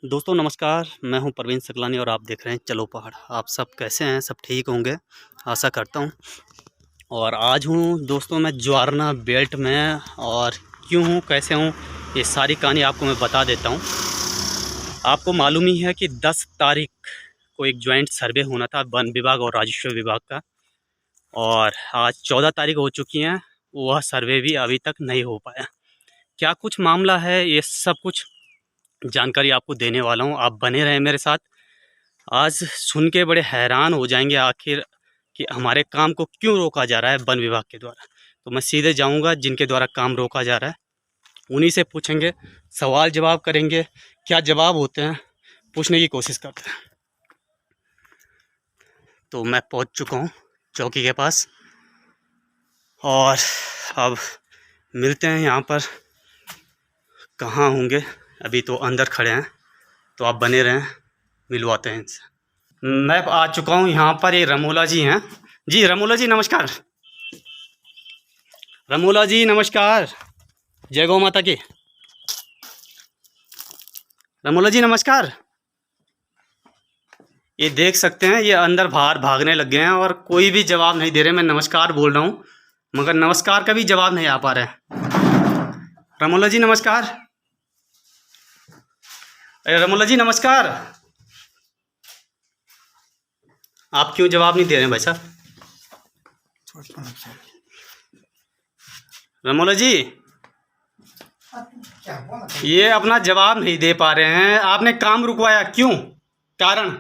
दोस्तों नमस्कार, मैं हूं प्रवीण सकलानी और आप देख रहे हैं चलो पहाड़। आप सब कैसे हैं? सब ठीक होंगे आशा करता हूं। और आज हूं दोस्तों मैं ज्वारना बेल्ट में, और क्यों हूं कैसे हूं ये सारी कहानी आपको मैं बता देता हूं। आपको मालूम ही है कि 10 तारीख को एक ज्वाइंट सर्वे होना था वन विभाग और राजस्व विभाग का, और आज 14 तारीख हो चुकी हैं। वह सर्वे भी अभी तक नहीं हो पाया। क्या कुछ मामला है, ये सब कुछ जानकारी आपको देने वाला हूँ। आप बने रहें मेरे साथ। आज सुन के बड़े हैरान हो जाएंगे आखिर कि हमारे काम को क्यों रोका जा रहा है वन विभाग के द्वारा। तो मैं सीधे जाऊंगा जिनके द्वारा काम रोका जा रहा है, उन्हीं से पूछेंगे, सवाल जवाब करेंगे। क्या जवाब होते हैं पूछने की कोशिश करते हैं। तो मैं पहुंच चुका हूं चौकी के पास, और अब मिलते हैं यहाँ पर। कहाँ होंगे, अभी तो अंदर खड़े हैं, तो आप बने रहें, मिलवाते हैं इनसे। मैं आ चुका हूँ यहाँ पर। ये रमोला जी हैं। जी रमोला जी नमस्कार। रमोला जी नमस्कार, जय गौ माता की। रमोला जी नमस्कार। ये देख सकते हैं, ये अंदर बाहर भागने लग गए हैं और कोई भी जवाब नहीं दे रहे। मैं नमस्कार बोल रहा हूँ मगर नमस्कार का भी जवाब नहीं आ पा रहा है। रमोला जी नमस्कार। अरे रमोला जी नमस्कार, आप क्यों जवाब नहीं दे रहे हैं भाई साहब? रमोला जी ये अपना जवाब नहीं दे पा रहे हैं। आपने काम रुकवाया क्यों? कारण?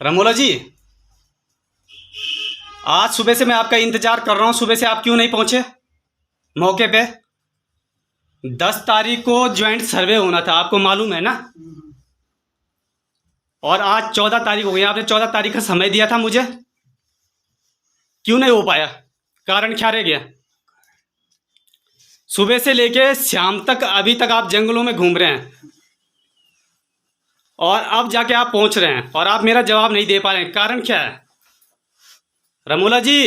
रमोला जी आज सुबह से मैं आपका इंतजार कर रहा हूं। सुबह से आप क्यों नहीं पहुंचे मौके पे? 10 तारीख को ज्वाइंट सर्वे होना था, आपको मालूम है ना। और आज 14 तारीख हो गई। आपने 14 तारीख का समय दिया था मुझे, क्यों नहीं हो पाया? कारण क्या रह गया? सुबह से लेके शाम तक अभी तक आप जंगलों में घूम रहे हैं और अब जाके आप पहुंच रहे हैं और आप मेरा जवाब नहीं दे पा रहे हैं। कारण क्या है? रमोला जी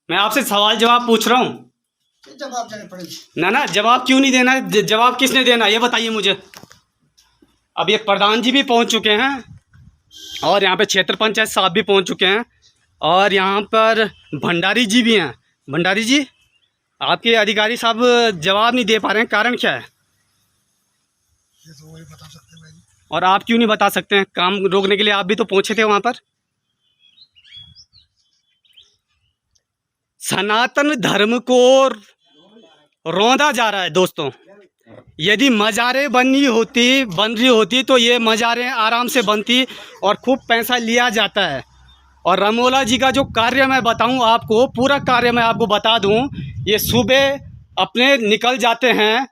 मैं आपसे सवाल जवाब पूछ रहा हूं। जवाब देने पड़ेगी ना जवाब क्यों नहीं देना है? जवाब किसने देना है ये बताइए मुझे। अब ये प्रधान जी भी पहुंच चुके हैं और यहाँ पे क्षेत्र पंचायत साहब भी पहुंच चुके हैं और यहाँ पर भंडारी जी भी हैं। भंडारी जी आपके अधिकारी साहब जवाब नहीं दे पा रहे हैं, कारण क्या है? ये तो वही बता सकते हैं भाई। और आप क्यों नहीं बता सकते हैं? काम रोकने के लिए आप भी तो पहुंचे थे वहाँ पर। सनातन धर्म को रौंदा जा रहा है दोस्तों। यदि मज़ारें बन रही होती तो ये मज़ारें आराम से बनती और खूब पैसा लिया जाता है। और रमोला जी का जो कार्य मैं बताऊं आपको, पूरा कार्य मैं आपको बता दूं। ये सुबह अपने निकल जाते हैं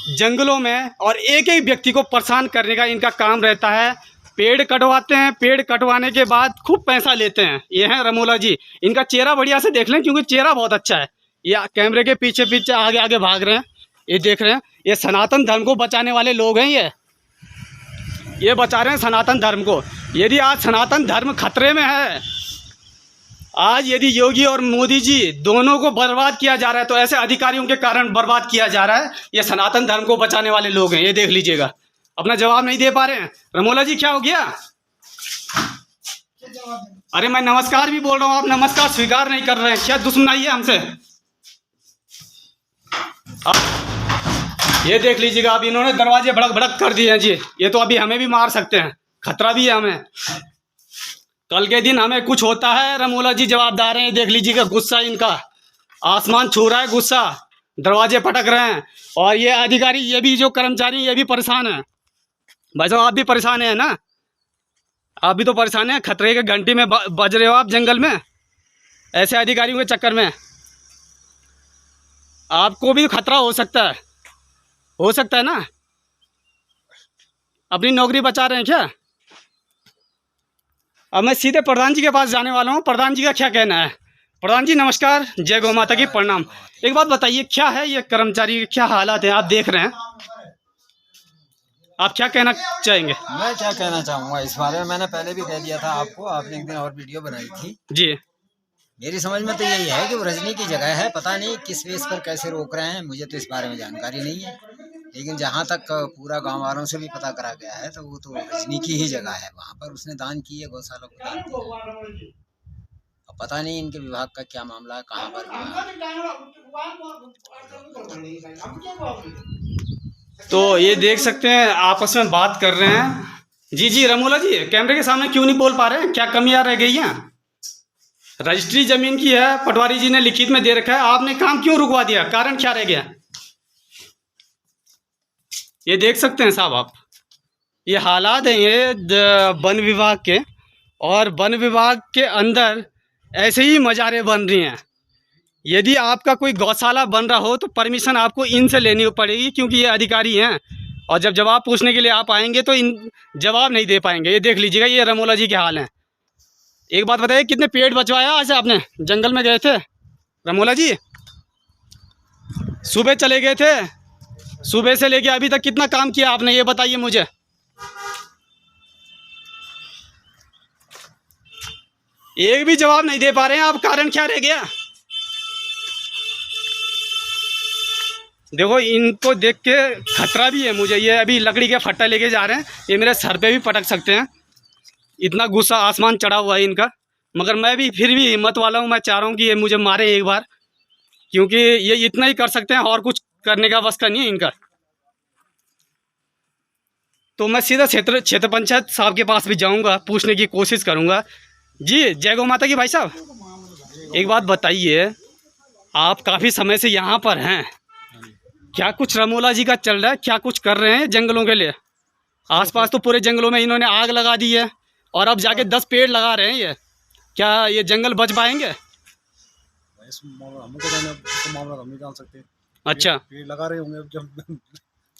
जंगलों में और एक एक व्यक्ति को परेशान करने का इनका काम रहता है। पेड़ कटवाते हैं, पेड़ कटवाने के बाद खूब पैसा लेते हैं। ये हैं रमोला जी। इनका चेहरा बढ़िया से देख लें क्योंकि चेहरा बहुत अच्छा है। ये कैमरे के पीछे पीछे आगे आगे भाग रहे हैं, ये देख रहे हैं। ये सनातन धर्म को बचाने वाले लोग हैं। ये बचा रहे हैं सनातन धर्म को। यदि आज सनातन धर्म खतरे में है, आज यदि योगी और मोदी जी दोनों को बर्बाद किया जा रहा है, तो ऐसे अधिकारियों के कारण बर्बाद किया जा रहा है। ये सनातन धर्म को बचाने वाले लोग हैं, ये देख लीजिएगा। अपना जवाब नहीं दे पा रहे हैं। रमोला जी क्या हो गया? अरे मैं नमस्कार भी बोल रहा हूँ, आप नमस्कार स्वीकार नहीं कर रहे हैं। क्या दुश्मनाई है हमसे? ये देख लीजिएगा, अब इन्होंने दरवाजे भड़क भड़क कर दिए हैं जी। ये तो अभी हमें भी मार सकते हैं, खतरा भी है हमें। कल के दिन हमें कुछ होता है, रमोला जी जवाबदार हैं। देख लीजिएगा गुस्सा इनका आसमान छू रहा है, गुस्सा। दरवाजे पटक रहे हैं और ये अधिकारी, ये भी जो कर्मचारी, ये भी परेशान है। भाई साहब आप भी परेशान हैं ना? आप भी तो परेशान हैं। खतरे के घंटी में बज रहे हो आप जंगल में, ऐसे अधिकारियों के चक्कर में। आपको भी खतरा हो सकता है ना? अपनी नौकरी बचा रहे हैं क्या? अब मैं सीधे प्रधान जी के पास जाने वाला हूँ। प्रधान जी का क्या कहना है? प्रधान जी नमस्कार, जय गौ माता की प्रणाम। एक बात बताइए, क्या है ये कर्मचारी, क्या हालात है आप देख रहे हैं? आप क्या कहना चाहेंगे? मैं क्या कहना चाहूँगा इस बारे में, मैंने पहले भी कह दिया था आपको, आपने एक दिन और वीडियो बनाई थी जी। मेरी समझ में तो यही है कि वो रजनी की जगह है। पता नहीं किस बेस पर कैसे रोक रहे हैं, मुझे तो इस बारे में जानकारी नहीं है। लेकिन जहाँ तक पूरा गांव वालों से भी पता करा गया है तो वो तो रजनी की ही जगह है, वहाँ पर उसने दान की है, गौशाला को दान किया है। अब पता नहीं इनके विभाग का क्या मामला है, कहाँ पर तो ये देख सकते हैं आपस में बात कर रहे हैं। जी जी रमोला जी, कैमरे के सामने क्यों नहीं बोल पा रहे हैं, क्या कमियां रह गई हैं? रजिस्ट्री जमीन की है, पटवारी जी ने लिखित में दे रखा है, आपने काम क्यों रुकवा दिया, कारण क्या रह गया? ये देख सकते हैं साहब आप, ये हालात हैं ये वन विभाग के, और वन विभाग के अंदर ऐसे ही मजारें बन रही हैं। यदि आपका कोई गौशाला बन रहा हो तो परमिशन आपको इनसे लेनी पड़ेगी, क्योंकि ये अधिकारी हैं, और जब जवाब पूछने के लिए आप आएंगे तो इन जवाब नहीं दे पाएंगे। ये देख लीजिएगा, ये रमोला जी के हाल हैं। एक बात बताइए, कितने पेड़ बचवाया आज आपने? जंगल में गए थे रमोला जी, सुबह चले गए थे, सुबह से लेके अभी तक कितना काम किया आपने, ये बताइए मुझे। एक भी जवाब नहीं दे पा रहे हैं आप, कारण क्या रह गया? देखो इनको देख के खतरा भी है मुझे, ये अभी लकड़ी के फट्टा लेके जा रहे हैं, ये मेरे सर पे भी पटक सकते हैं, इतना गुस्सा आसमान चढ़ा हुआ है इनका। मगर मैं भी फिर भी हिम्मत वाला हूँ, मैं चाह रहा हूँ कि ये मुझे मारे एक बार, क्योंकि ये इतना ही कर सकते हैं, और कुछ करने का वस्ता नहीं है इनका। तो मैं सीधा क्षेत्र पंचायत साहब के पास भी जाऊँगा, पूछने की कोशिश करूँगा। जी जय गौ माता की भाई साहब, एक बात बताइए, आप काफ़ी समय से यहाँ पर हैं, क्या कुछ रमोला जी का चल रहा है, क्या कुछ कर रहे हैं जंगलों के लिए? आसपास तो पूरे जंगलों में इन्होंने आग लगा दी है, और अब जाके 10 पेड़ लगा रहे हैं। ये क्या ये जंगल बच पाएंगे? हमको तो मामला हम नहीं जान सकते। अच्छा, पेड़ लगा रहे होंगे जब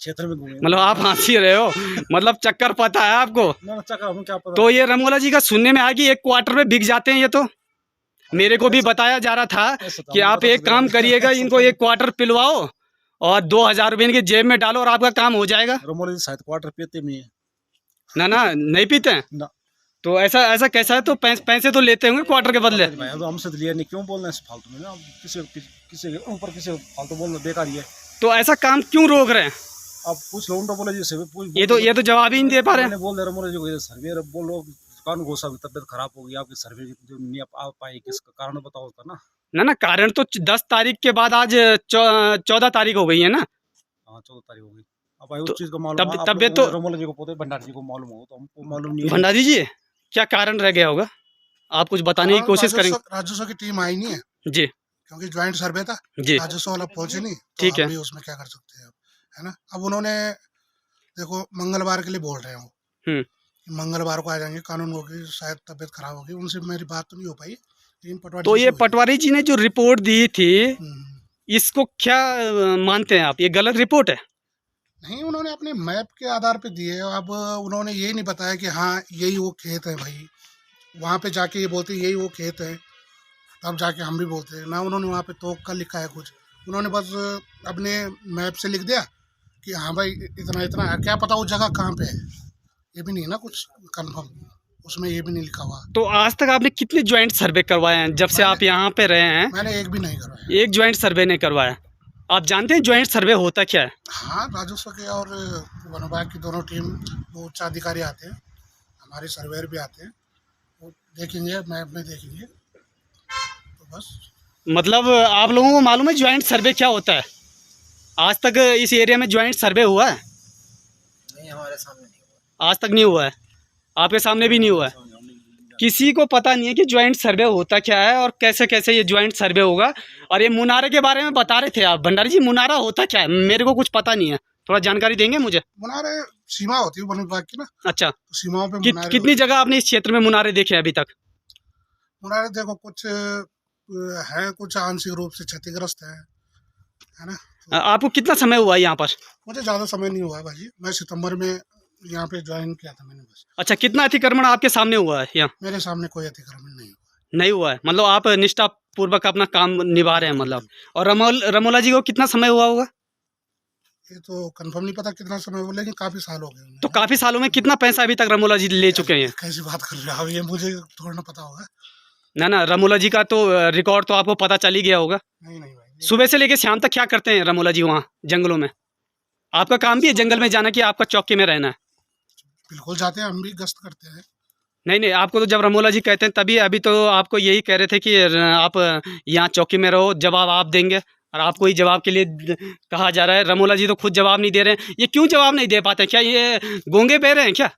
क्षेत्र में घूमे। मतलब आप हंसी रहे हो, मतलब चक्कर पता है आपको? ना चक्कर हमें क्या पता। तो ये रमोला जी का सुनने में आ कि 1 क्वार्टर में बिक जाते हैं ये, तो मेरे को भी बताया जा रहा था कि आप एक काम करिएगा, इनको 1 क्वार्टर पिलवाओ और 2000 रुपये इनकी जेब में डालो और आपका काम हो जाएगा। रमोला जी शायद क्वार्टर पीते नहीं है। ना नहीं पीते हैं ना। तो ऐसा कैसा है? तो पैसे तो लेते होंगे क्वार्टर के बदले। भाई तो हमसे तो लिया नहीं, क्यों बोलना है फालतू में ना, किसी के ऊपर किसी फालतू बोलना बेकार ही है। तो ऐसा काम क्यों रोक रहे हैं? अब पूछ लो उनको, बोले जी से पूछ। ये तो जवाब ही नहीं दे पा रहे हैं। बोल रहे रमोला जी को सर्वे बोलो, कानून घोषा तबियत खराब हो गई आपकी, सर्वे जो नहीं आ पाई, किस कारण बताओ उसका ना। कारण तो 10 तारीख के बाद आज 14 तारीख हो गई है ना। हाँ 14 तारीख हो गई। अब भाई उस चीज को मालूम तबियत तो रमोला जी को पोते भंडारी जी को मालूम हो, तो हमको मालूम नहीं है। भंडारी जी क्या कारण रह गया होगा, आप कुछ बताने की कोशिश करेंगे? राजस्व की टीम आई नहीं है जी, क्योंकि ज्वाइंट सर्वे था जी, राजस्व वाला पहुंचे नहीं, तो ठीक है। हम भी उसमें क्या कर सकते हैं, है ना। अब उन्होंने देखो मंगलवार के लिए बोल रहे हो, मंगलवार को आ जाएंगे, कानून होगी, शायद तबियत खराब होगी, उनसे मेरी बात तो नहीं हो पाई, लेकिन पटवारी तो ये पटवारी जी ने जो रिपोर्ट दी थी, इसको क्या मानते हैं आप, ये गलत रिपोर्ट है? नहीं, उन्होंने अपने मैप के आधार पे दिए। अब उन्होंने ये नहीं बताया कि हाँ यही वो खेत है भाई, वहाँ पे जाके ये बोलते यही वो खेत है, तब जाके हम भी बोलते हैं ना। उन्होंने वहाँ पे तोक का लिखा है कुछ, उन्होंने बस अपने मैप से लिख दिया कि हाँ भाई इतना इतना है, क्या पता वो जगह कहाँ पे है, ये भी नहीं है ना कुछ कंफर्म, उसमें ये भी नहीं लिखा हुआ। तो आज तक आपने कितने ज्वाइंट सर्वे करवाए हैं जब से आप यहाँ पे रहे हैं? मैंने एक भी नहीं करवाया। एक ज्वाइंट सर्वे नहीं करवाया। आप जानते हैं ज्वाइंट सर्वे होता क्या है? हाँ, राजस्व के और वन विभाग की दोनों टीम, वो उच्च अधिकारी आते हैं, हमारे सर्वेयर भी आते हैं, वो देखेंगे, मैप में देखेंगे, तो बस। मतलब आप लोगों को मालूम है ज्वाइंट सर्वे क्या होता है? आज तक इस एरिया में ज्वाइंट सर्वे हुआ है? नहीं, हमारे सामने नहीं हुआ। आज तक नहीं हुआ है, आपके सामने भी नहीं हुआ है। किसी को पता नहीं है कि ज्वाइंट सर्वे होता क्या है और कैसे कैसे ये ज्वाइंट सर्वे होगा। और ये मुनारे के बारे में बता रहे थे आप भंडारी जी, मुनारा होता क्या है? मेरे को कुछ पता नहीं है, थोड़ा जानकारी देंगे मुझे। मुनारे सीमा होती है वन विभाग की ना। अच्छा, तो सीमाओं पे मुनारे कितनी जगह आपने इस क्षेत्र में मुनारे देखे अभी तक? मुनारे देखो कुछ है, कुछ आंशिक रूप से क्षतिग्रस्त है ना। आपको कितना समय हुआ है यहाँ पर? मुझे ज़्यादा समय नहीं हुआ है भाजी, मैं सितंबर में यहाँ पे ज्वाइन किया था मैंने बस। अच्छा, कितना अतिक्रमण आपके सामने हुआ है यहाँ? मेरे सामने कोई अतिक्रमण नहीं हुआ। नहीं हुआ है, मतलब आप निष्ठा पूर्वक अपना काम निभा रहे हैं मतलब। और रमोला जी को कितना समय हुआ होगा? ये तो कंफर्म नहीं पता कितना समय हुआ, लेकिन काफी साल हो गए। तो काफी सालों में कितना पैसा अभी तक रमोला जी ले चुके हैं? कैसी बात कर रहे हो आप, ये मुझे थोड़ा ना पता होगा। ना रमोला जी का तो रिकॉर्ड तो आपको पता चल ही गया होगा। नहीं भाई। सुबह से लेके शाम तक क्या करते हैं रमोला जी वहाँ जंगलों में? आपका काम भी है जंगल में जाना कि आपका चौकी में रहना है? बिल्कुल जाते हैं, हम भी गश्त करते हैं। नहीं नहीं, आपको तो जब रमोला जी कहते हैं तभी, अभी तो आपको यही कह रहे थे कि आप यहाँ चौकी में रहो, जवाब आप देंगे, और आपको ही जवाब के लिए कहा जा रहा है। रमोला जी तो खुद जवाब नहीं दे रहे हैं। ये क्यों जवाब नहीं दे पाते? क्या ये गूंगे बह रहे हैं क्या?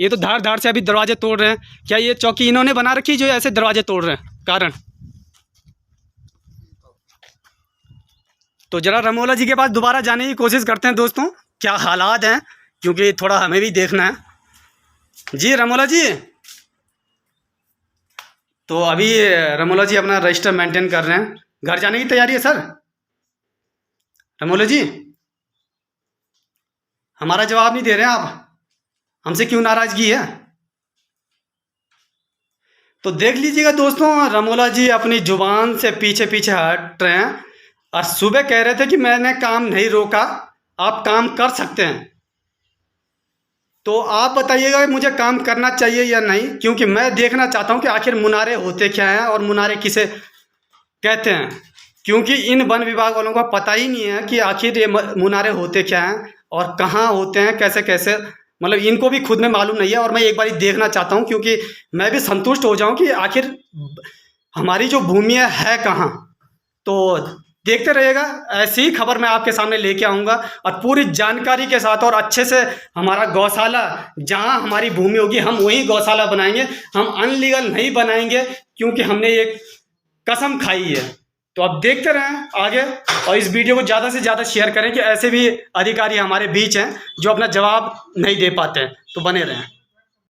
ये तो धाड़ धाड़ से अभी दरवाजे तोड़ रहे हैं। क्या ये चौकी इन्होंने बना रखी जो ऐसे दरवाजे तोड़ रहे हैं? कारण तो जरा रमोला जी के पास दोबारा जाने की कोशिश करते हैं दोस्तों, क्या हालात हैं, क्योंकि थोड़ा हमें भी देखना है। जी रमोला जी, तो अभी रमोला जी अपना रजिस्टर मेंटेन कर रहे हैं, घर जाने की तैयारी है सर। रमोला जी, हमारा जवाब नहीं दे रहे हैं आप, हमसे क्यों नाराजगी है? तो देख लीजिएगा दोस्तों, रमोला जी अपनी जुबान से पीछे पीछे हट रहे हैं, और सुबह कह रहे थे कि मैंने काम नहीं रोका, आप काम कर सकते हैं। तो आप बताइएगा कि मुझे काम करना चाहिए या नहीं, क्योंकि मैं देखना चाहता हूं कि आखिर मुनारे होते क्या हैं और मुनारे किसे कहते हैं, क्योंकि इन वन विभाग वालों को पता ही नहीं है कि आखिर ये मुनारे होते क्या हैं और कहाँ होते हैं, कैसे कैसे, मतलब इनको भी खुद में मालूम नहीं है। और मैं एक बार देखना चाहता हूँ, क्योंकि मैं भी संतुष्ट हो जाऊँ कि आखिर हमारी जो भूमि है कहाँ। तो देखते रहिएगा, ऐसी ही खबर मैं आपके सामने लेके आऊँगा, और पूरी जानकारी के साथ और अच्छे से। हमारा गौशाला जहाँ हमारी भूमि होगी हम वहीं गौशाला बनाएंगे, हम अनलीगल नहीं बनाएंगे, क्योंकि हमने एक कसम खाई है। तो अब देखते रहें आगे, और इस वीडियो को ज़्यादा से ज़्यादा शेयर करें कि ऐसे भी अधिकारी हमारे बीच हैं जो अपना जवाब नहीं दे पाते हैं। तो बने रहें।